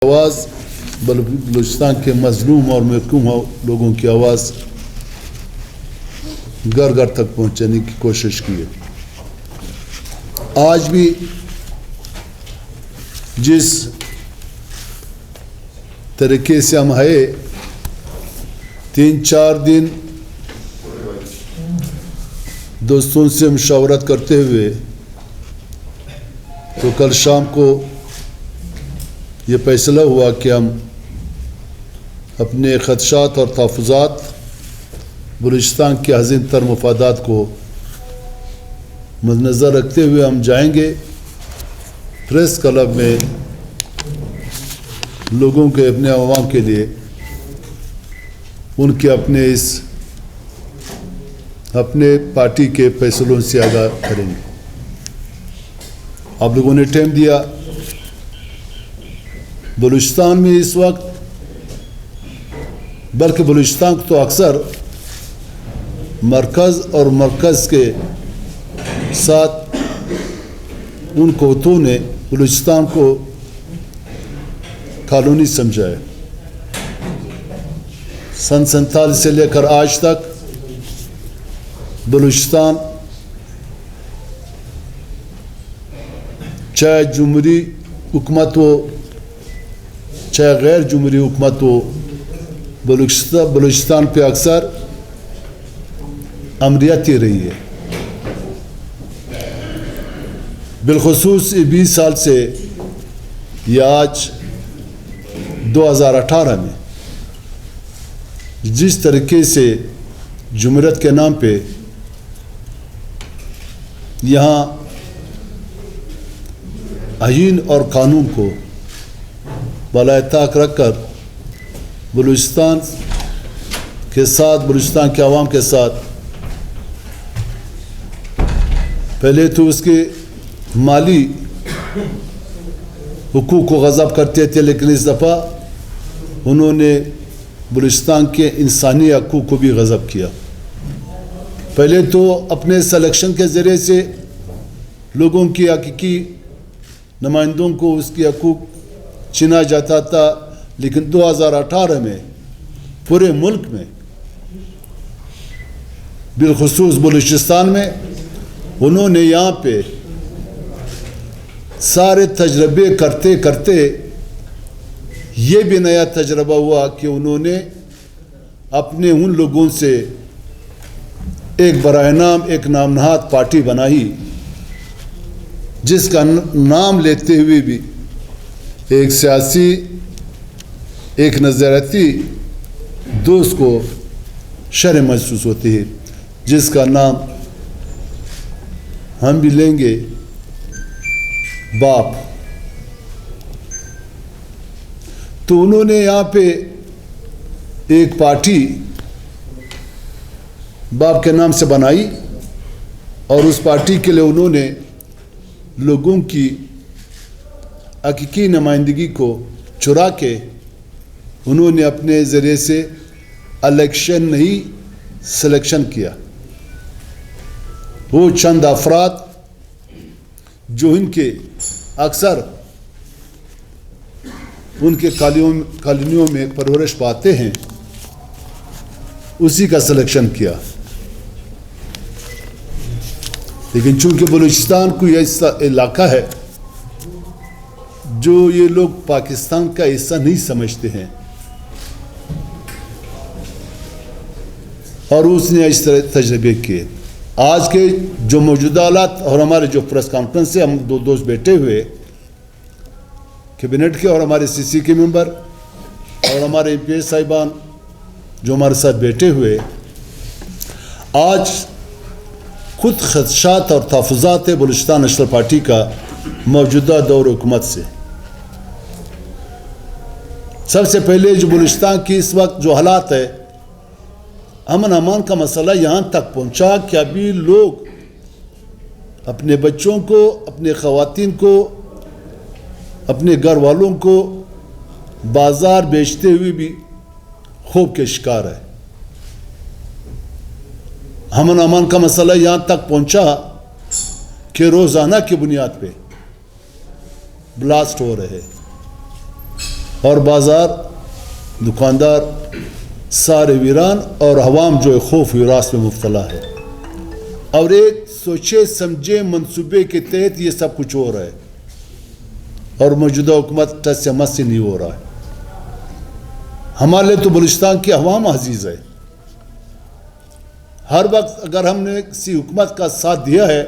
آواز بلوچستان کے مظلوم اور محکوم لوگوں کی آواز گھر گھر تک پہنچانے کی کوشش کی ہے. آج بھی جس طریقے سے ہم آئے 3-4 دن دوستوں سے مشاورت کرتے ہوئے تو کل شام کو یہ فیصلہ ہوا کہ ہم اپنے خدشات اور تحفظات بلوچستان کے عظیم تر مفادات کو مد نظر رکھتے ہوئے ہم جائیں گے پریس کلب میں لوگوں کے اپنے عوام کے لیے ان کے اپنے پارٹی کے فیصلوں سے آگاہ کریں گے. آپ لوگوں نے ٹائم دیا. بلوچستان میں اس وقت بلکہ بلوچستان تو اکثر مرکز اور مرکز کے ساتھ ان قوتوں نے بلوچستان کو کالونی سمجھا ہے. سن 47 سے لے کر آج تک بلوچستان چاہے جمہوری حکومت ہو چاہے غیر جمہوری حکومت ہو بلوچستان پہ اکثر امریتی رہی ہے. بالخصوص 20 سال سے یا آج 2018 میں جس طریقے سے جمہوریت کے نام پہ یہاں آئین اور قانون کو بالائے طاق رکھ کر بلوچستان کے ساتھ بلوچستان کے عوام کے ساتھ پہلے تو اس کے مالی حقوق کو غصب کرتے تھے لیکن اس دفعہ انہوں نے بلوچستان کے انسانی حقوق کو بھی غصب کیا. پہلے تو اپنے سلیکشن کے ذریعے سے لوگوں کی حقیقی نمائندوں کو اس کی حقوق چھینا جاتا تھا لیکن 2018 میں پورے ملک میں بالخصوص بلوچستان میں انہوں نے یہاں پہ سارے تجربے کرتے کرتے یہ بھی نیا تجربہ ہوا کہ انہوں نے اپنے ان لوگوں سے ایک برائے نام ایک نام نہاد پارٹی بنائی جس کا نام لیتے ہوئے بھی ایک سیاسی ایک نظریاتی دوست کو شرم محسوس ہوتی ہے جس کا نام ہم بھی لیں گے باپ. تو انہوں نے یہاں پہ ایک پارٹی باپ کے نام سے بنائی اور اس پارٹی کے لیے انہوں نے لوگوں کی حقیقی نمائندگی کو چرا کے انہوں نے اپنے ذریعے سے الیکشن نہیں سلیکشن کیا. وہ چند افراد جو ان کے اکثر ان کے کالونیوں میں پرورش پاتے ہیں اسی کا سلیکشن کیا. لیکن چونکہ بلوچستان کوئی ایسا علاقہ ہے جو یہ لوگ پاکستان کا حصہ نہیں سمجھتے ہیں اور اس نے اس طرح تجربے کیے. آج کے جو موجودہ حالات اور ہمارے جو پریس کانفرنس سے ہم 2 دوست بیٹھے ہوئے کیبنٹ کے اور ہمارے CC کے ممبر اور ہمارے MP صاحبان جو ہمارے ساتھ بیٹھے ہوئے آج خود خدشات اور تحفظات بلوچستان نیشنل پارٹی کا موجودہ دور حکومت سے. سب سے پہلے جو بلوچستان کی اس وقت جو حالات ہے امن امان کا مسئلہ یہاں تک پہنچا کہ ابھی لوگ اپنے بچوں کو اپنے خواتین کو اپنے گھر والوں کو بازار بیچتے ہوئے بھی خوف کے شکار ہے. امن امان کا مسئلہ یہاں تک پہنچا کہ روزانہ کی بنیاد پہ بلاسٹ ہو رہے. اور بازار دکاندار سارے ویران اور عوام جو خوف ہراس میں مبتلا ہے، اور ایک سوچے سمجھے منصوبے کے تحت یہ سب کچھ ہو رہا ہے، اور موجودہ حکومت ٹس سے مس سے نہیں ہو رہا ہے۔ ہمارے لیے تو بلوچستان کی عوام عزیز ہے۔ ہر وقت اگر ہم نے کسی حکومت کا ساتھ دیا ہے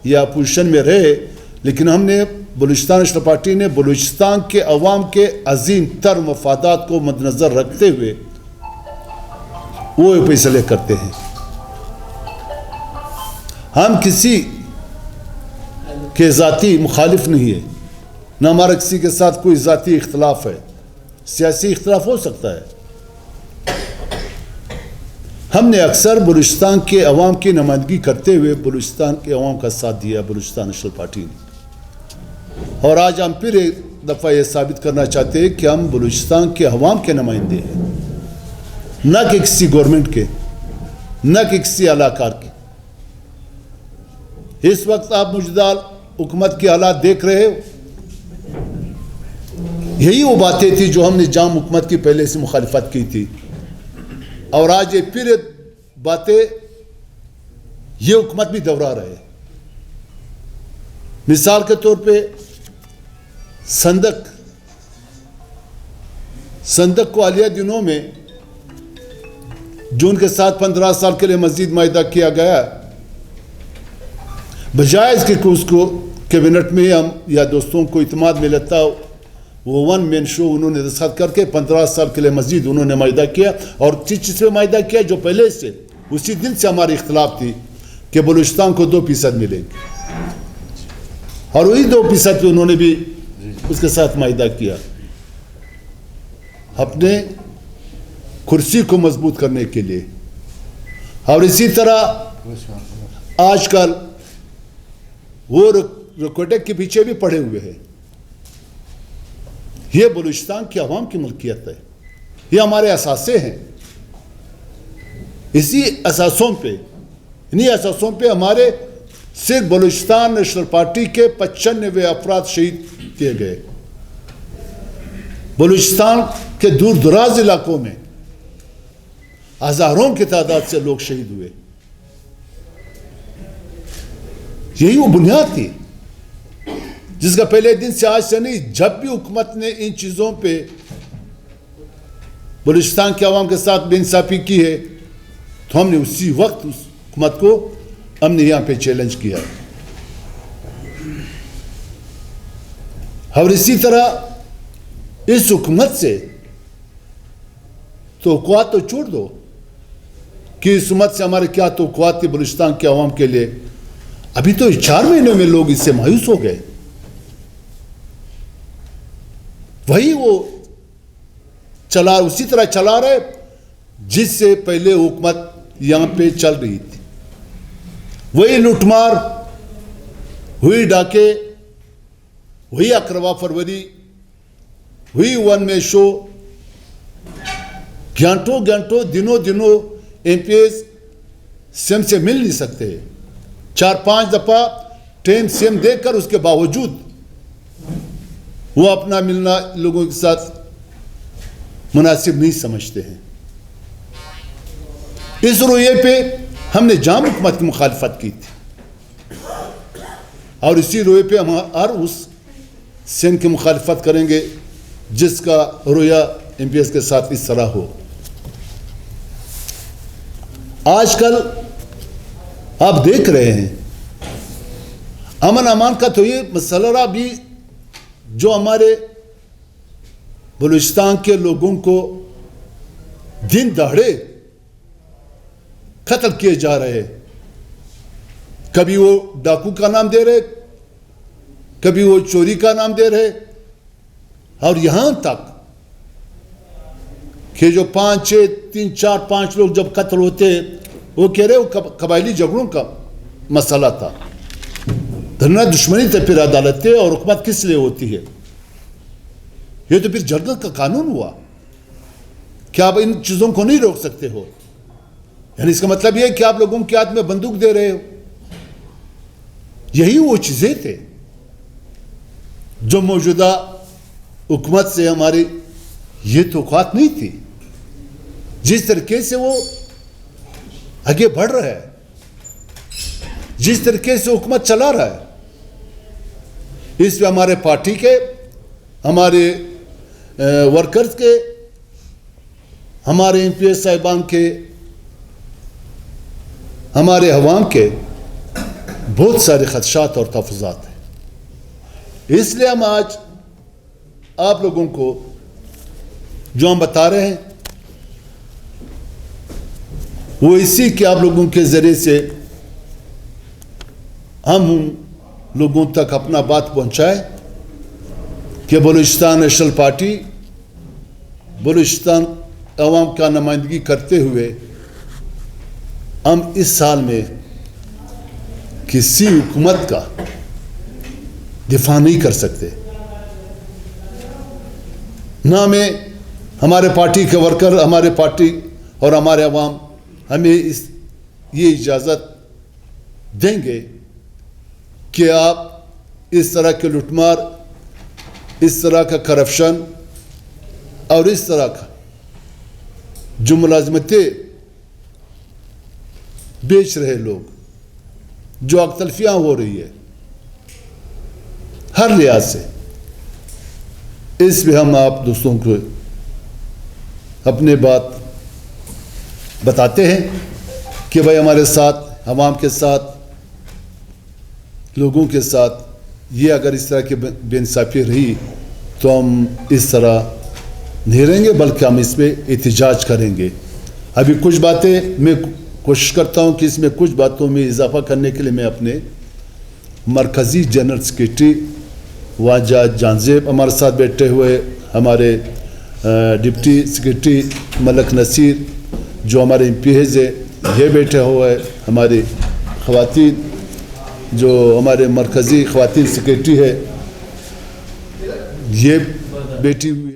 یا اپوزیشن میں رہے، لیکن ہم نے بلوچستان نیشنل پارٹی نے بلوچستان کے عوام کے عظیم تر مفادات کو مد نظر رکھتے ہوئے وہ فیصلے کرتے ہیں۔ ہم کسی کے ذاتی مخالف نہیں ہے، نہ ہمارا کسی کے ساتھ کوئی ذاتی اختلاف ہے، سیاسی اختلاف ہو سکتا ہے۔ ہم نے اکثر بلوچستان کے عوام کی نمائندگی کرتے ہوئے بلوچستان کے عوام کا ساتھ دیا بلوچستان نیشنل پارٹی نے، اور آج ہم پھر ایک دفعہ یہ ثابت کرنا چاہتے ہیں کہ ہم بلوچستان کے عوام کے نمائندے ہیں، نہ کہ کسی گورنمنٹ کے، نہ کہ کسی اعلیٰ کار کے۔ اس وقت آپ موجودہ حکومت کے حالات دیکھ رہے ہو، یہی وہ باتیں تھی جو ہم نے جام حکومت کی پہلے سے مخالفت کی تھی، اور آج یہ پھر باتیں یہ حکومت بھی دہرا رہے۔ مثال کے طور پہ صندوق کو حالیہ دنوں میں جو ان کے ساتھ 15 سال کے لیے مزید معاہدہ کیا گیا، بجائے اس کے کہ اس کو کیبنٹ میں ہم یا دوستوں کو اعتماد میں لیتا، وہ ون مین شو انہوں نے دستخط کر کے 15 سال کے لیے مزید انہوں نے معاہدہ کیا، اور چیز پہ معاہدہ کیا جو پہلے سے اسی دن سے ہماری اختلاف تھی کہ بلوچستان کو 2% ملے گی، اور وہی 2% پہ انہوں نے بھی اس کے ساتھ معاہدہ کیا اپنے کرسی کو مضبوط کرنے کے لیے۔ اور اسی طرح آج کل وہ ریکارڈک کے پیچھے بھی پڑے ہوئے ہیں۔ یہ بلوچستان کی عوام کی ملکیت ہے، یہ ہمارے اثاثے ہیں، اسی اثاثوں پہ انہی اثاثوں پہ ہمارے صرف بلوچستان نیشنل پارٹی کے 95 افراد شہید کیے گئے۔ بلوچستان کے دور دراز علاقوں میں ہزاروں کی تعداد سے لوگ شہید ہوئے۔ یہی وہ بنیاد تھی جس کا پہلے دن سے آج سے نہیں، جب بھی حکومت نے ان چیزوں پہ بلوچستان کے عوام کے ساتھ بے انصافی کی ہے تو ہم نے اسی وقت اس حکومت کو ہم نے یہاں پہ چیلنج کیا۔ اور اسی طرح اس حکومت سے توقعات تو چھوڑ دو کہ اس حکومت سے ہمارے کیا توقعات تھی بلوچستان کے عوام کے لیے، ابھی تو 4 مہینوں میں لوگ اس سے مایوس ہو گئے۔ وہی وہ اسی طرح چلا رہے جس سے پہلے حکومت یہاں پہ چل رہی تھی، وہی لوٹ مار، وہی ڈاکے، وہی 11 فروری، وہی ون مین شو، گھنٹوں دنوں ایم پی ایس سیم سے مل نہیں سکتے، 4-5 دفعہ ٹائم سیم دے کر اس کے باوجود وہ اپنا ملنا لوگوں کے ساتھ مناسب نہیں سمجھتے ہیں۔ اس رویے پہ ہم نے جام حکومت کی مخالفت کی تھی، اور اسی رویے پہ ہم ہر اس سیم کی مخالفت کریں گے جس کا رویہ ایم پی ایس کے ساتھ اس طرح ہو۔ آج کل آپ دیکھ رہے ہیں امن امان کا تو یہ مسئلہ بھی جو ہمارے بلوچستان کے لوگوں کو دن دہاڑے قتل کیے جا رہے، کبھی وہ ڈاکو کا نام دے رہے، کبھی وہ چوری کا نام دے رہے، اور یہاں تک کہ جو 5 لوگ جب قتل ہوتے وہ کہہ رہے وہ قبائلی جھگڑوں کا مسئلہ تھا، دھرنا دشمنی تو پھر عدالت ہے، اور حکومت کس لیے ہوتی ہے؟ یہ تو پھر جنگل کا قانون ہوا، کیا آپ ان چیزوں کو نہیں روک سکتے ہو؟ یعنی اس کا مطلب یہ ہے کہ آپ لوگوں کے ہاتھ میں بندوق دے رہے ہو۔ یہی وہ چیزیں تھے جو موجودہ حکومت سے ہماری یہ توقعات نہیں تھی. جس طریقے سے وہ آگے بڑھ رہا ہے, جس طریقے سے حکومت چلا رہا ہے, اس پہ ہمارے پارٹی کے, ہمارے ورکرز کے, ہمارے ایم پی ایس صاحبان کے, ہمارے عوام کے بہت سارے خدشات اور تحفظات ہیں. اس لیے ہم آج آپ لوگوں کو جو ہم بتا رہے ہیں وہ اسی کہ آپ لوگوں کے ذریعے سے ہم ان لوگوں تک اپنا بات پہنچائے کہ بلوچستان نیشنل پارٹی بلوچستان عوام کا نمائندگی کرتے ہوئے ہم اس سال میں کسی حکومت کا دفاع نہیں کر سکتے. نہ ہمیں ہمارے پارٹی کے ورکر, ہمارے پارٹی اور ہمارے عوام ہمیں یہ اجازت دیں گے کہ آپ اس طرح کے لوٹمار, اس طرح کا کرپشن اور اس طرح کا جو ملازمتیں بیچ رہے لوگ, جو حق تلفیاں ہو رہی ہے ہر لحاظ سے, اس پہ ہم آپ دوستوں کو اپنے بات بتاتے ہیں کہ بھائی ہمارے ساتھ, عوام کے ساتھ, لوگوں کے ساتھ یہ اگر اس طرح کی بے انصافی رہی تو ہم اس طرح نہیں رہیں گے, بلکہ ہم اس پہ احتجاج کریں گے. ابھی کچھ باتیں میں کوشش کرتا ہوں کہ اس میں کچھ باتوں میں اضافہ کرنے کے لیے میں اپنے مرکزی جنرل سیکریٹری واجہ جانزیب, ہمارے ساتھ بیٹھے ہوئے ہمارے ڈپٹی سیکریٹری ملک نصیر جو ہمارے ایم پی ایز ہے, یہ بیٹھے ہوئے ہماری خواتین جو ہمارے مرکزی خواتین سیکریٹری ہے یہ بیٹھی ہوئی